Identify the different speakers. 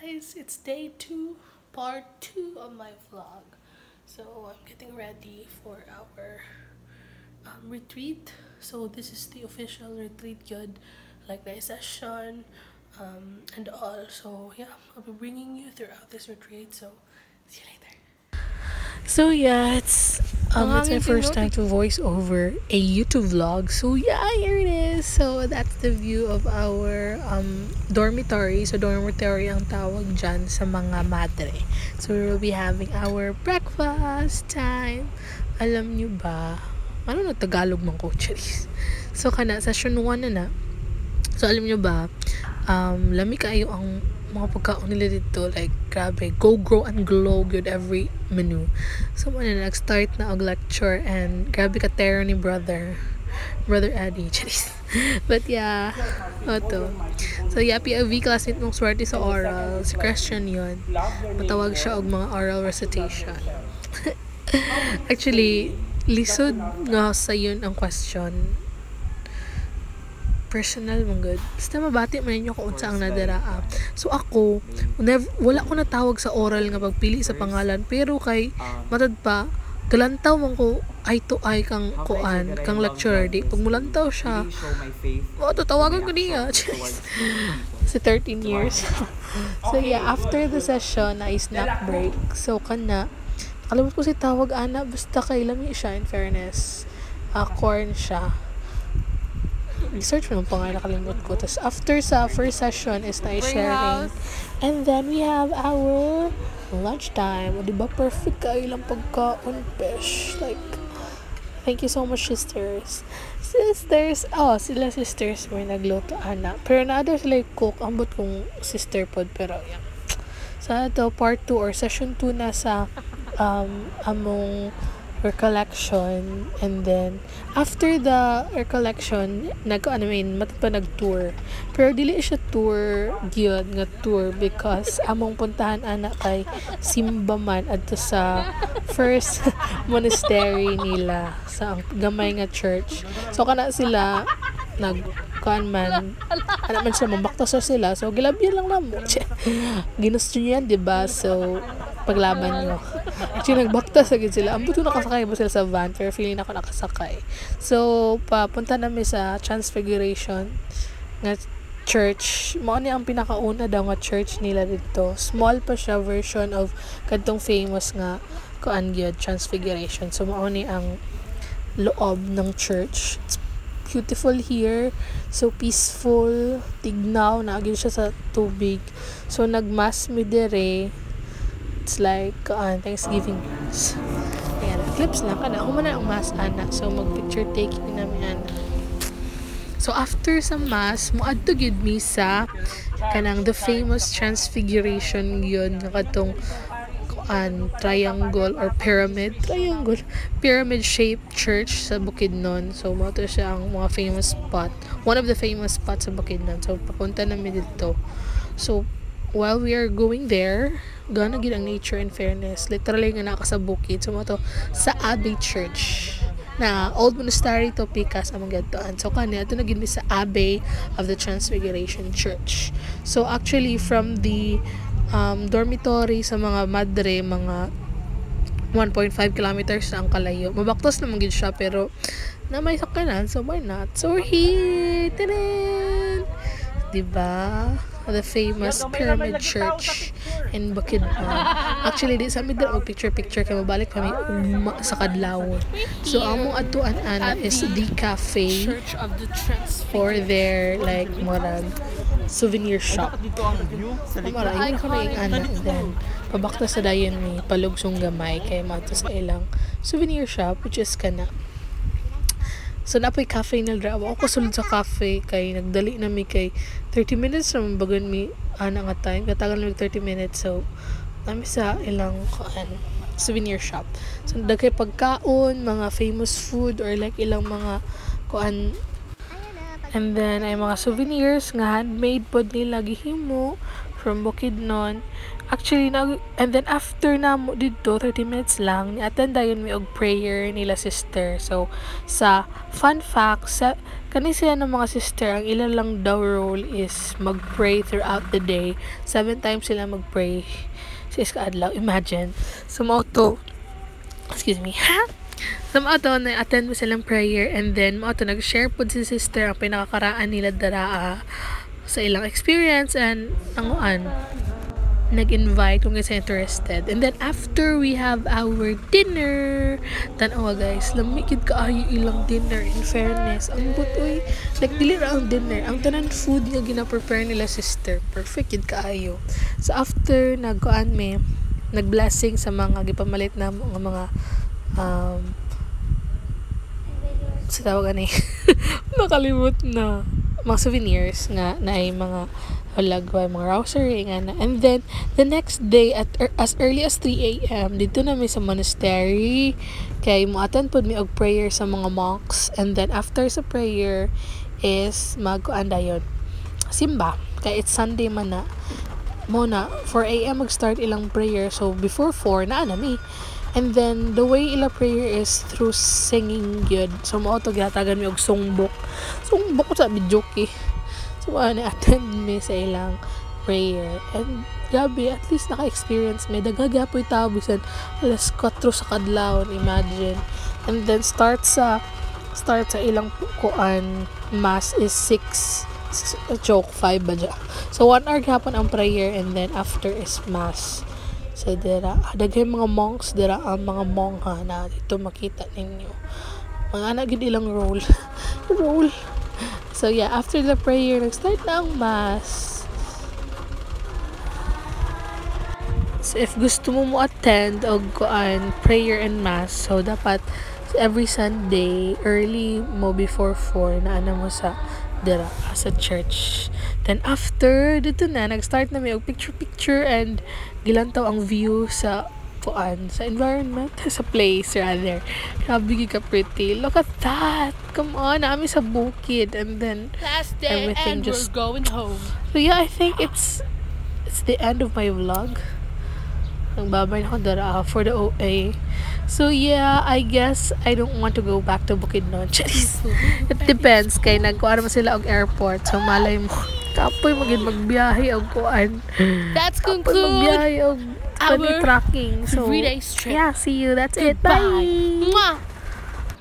Speaker 1: guys, it's day 2, part 2 of my vlog. So I'm getting ready for our retreat. So this is the official retreat yun, like the session and all. So yeah, I'll be bringing you throughout this retreat. So see you later. So yeah, it's my first time to voice over a YouTube vlog. So yeah, here it is. So that's the view of our dormitory. So dormitory ang tawag dyan sa mga madre. So we'll be having our breakfast time. Alam nyo ba? Ano na Tagalog man ko, Charis? So kana session 1 na. So alam nyo ba? Lami kayo ang mga pagkaon nila dito, like grabe, go grow and glow good every menu. So na nag-start na og lecture and grabe ka terror ni brother Eddie. But yeah, oto. So yeah, POV classmate mong swerte sa oral, si Christian yun, matawag siya og mga oral recitation. Actually lisod nga sa yun ang question, personal mong good. Basta mabati man ninyo kung unsa ang nadaraan. So ako, wala ko natawag sa oral nga pagpili sa pangalan, pero kay matad pa galantaw man ko eye to eye kang kuan kang lecturer di pag mulantaw siya, tawagan ko niya. Si 13 years. So yeah, after the session na snack break, so kana nakalimot ko si tawag ana, basta kay lami siya, in fairness corn siya, research mo nung pangalan, nakalimut ko. Tapos after sa first session is na sharing, and then we have our lunchtime. O diba perfect kayo lang pagkaon, pesh. Like, thank you so much sisters. Sila sisters may nagluto ana, pero na others like cook, ambot kong sister pod, pero yeah. Sa ito part 2 or session 2 na sa among recollection, and then after the recollection nag-tour, pero dili siya tour gyud nga tour, because among puntahan ana kay simba man adto sa first monastery nila sa gamay nga church. So kana sila nagkuan man, ana man sila mambaktas sila, so gilabyan lang namo. Ginusto niyo yan, diba? So paglaban nyo. Actually, nagbaktas agad sila. Ambot ko nakasakay ba sila sa van, pero feeling ako nakasakay. So, papunta namin sa Transfiguration nga church. Mao ni ang pinakauna daw nga church nila dito. Small pa siya version of kadtong famous nga kuan gyud Transfiguration. So, mao ni ang loob ng church. It's beautiful here. So, peaceful. Tignaw. Naagin siya sa tubig. So, nagmass mi dire. It's like Thanksgiving. Ayan, clips lang kana. Ako man ang mass ana. So mag-picture taking namin ana. So after sa mass, moadto gid mi sa kanang the famous Transfiguration yun, katong triangle or pyramid shaped church sa Bukidnon. So mao to siya ang mga famous spot, one of the famous spots sa Bukidnon. So papunta namin dito. So while we are going there, gana gid ang nature, in fairness, literally nga naka sa bukid. So mo to sa Abbey Church na old monastery to, Picas among gadtoan. So kani ato na gid sa Abbey of the Transfiguration Church. So actually from the dormitory sa mga madre, mga 1.5 kilometers ang kalayo. Mabaktos naman gid siya, pero na may sakyanan, so why not? So we're here. Tadaan! Diba? The famous Pyramid Church in Bukidnon. Actually, di sa amin din picture kay mabalik kami sa kadlawon. So among atuan ana is the cafe for their like morag souvenir shop. Ay ko na yung ana, and then pabakta sa dayon ni palugsong gamay kay mato sa ilang souvenir shop, which is kana. So napoy cafe nil dra. Ako sulod sa cafe kay nagdali na mi kay 30 minutes ra bagon mi ana nga time. Katagal mi 30 minutes. So nami sa ilang souvenir shop. So dagkay pagkaon, mga famous food, or like ilang mga And then ay mga souvenirs nga handmade pod nila gihimo from Bukidnon. Actually, and then after na mo dito, 30 minutes lang, ni-attend dayon mi og prayer nila sister. So, sa fun fact, kani sila ng mga sister, ang ilan lang daw role is mag-pray throughout the day. 7 times sila mag-pray sa iska-adlaw. Imagine. So, excuse me, so, na-attend mo silang prayer, and then, nag-share po si sister ang pinakakaraan nila daraa sa ilang experience, and nag-invite kung isa interested. And then after we have our dinner, tanawa guys, lamikid kaayo ilang dinner, in fairness. Ang butoy, dili ra ang dinner, ang tanan food nga gina-prepare nila sister, perfect yun kaayo. So after nag-blessing sa mga gipamalit na mga sa tawag ani nakalimot na mga souvenirs nga na ay mga halagway, mga rosary nga na. And then the next day at as early as 3 a.m. dito na mi sa monastery kay moatan pod mi og prayer sa mga monks, and then after sa prayer is magkuanda yon simba kay it's Sunday man na mo na 4 a.m. mag-start ilang prayer, so before 4 na mi. And then the way ila prayer is through singing yun, so mo to gihatagan mi og songbok ko sa bijoki. So, attend me sa ilang prayer. And, gabi, at least naka-experience may dagagapoy tao bisan alas 4 sa kadlawon, imagine. And then, start sa ilang mass is 5 ba dyan. So, 1 hour hapon ang prayer, and then, after is mass. So, dagay mga monks, ang mga mongha na dito makita ninyo. Mga anak ilang roll. So yeah, after the prayer, nag-start na ang mass. So if gusto mo attend og prayer and mass, so dapat every Sunday early mo before 4 na mo sa church. Then after dito na nag-start na may og picture and gilantaw ang view sa environment, sa place rather. Grabe ka pretty. Look at that. Come on, namin sa bukid, and then
Speaker 2: last day
Speaker 1: everything
Speaker 2: and
Speaker 1: just
Speaker 2: we're going home.
Speaker 1: So yeah, I think it's the end of my vlog. Nagbabay na ako dara for the OA. So yeah, I guess I don't want to go back to Bukidnon. It depends kay nagkuan mo sila og airport. So malay mo kapoy magbiyahe og kuan.
Speaker 2: That's conclude
Speaker 1: magbiyahe og
Speaker 2: our
Speaker 1: tracking. So
Speaker 2: 3 days trip.
Speaker 1: yeah, see you. That's
Speaker 2: Goodbye.
Speaker 1: it. Bye.
Speaker 2: Mwah.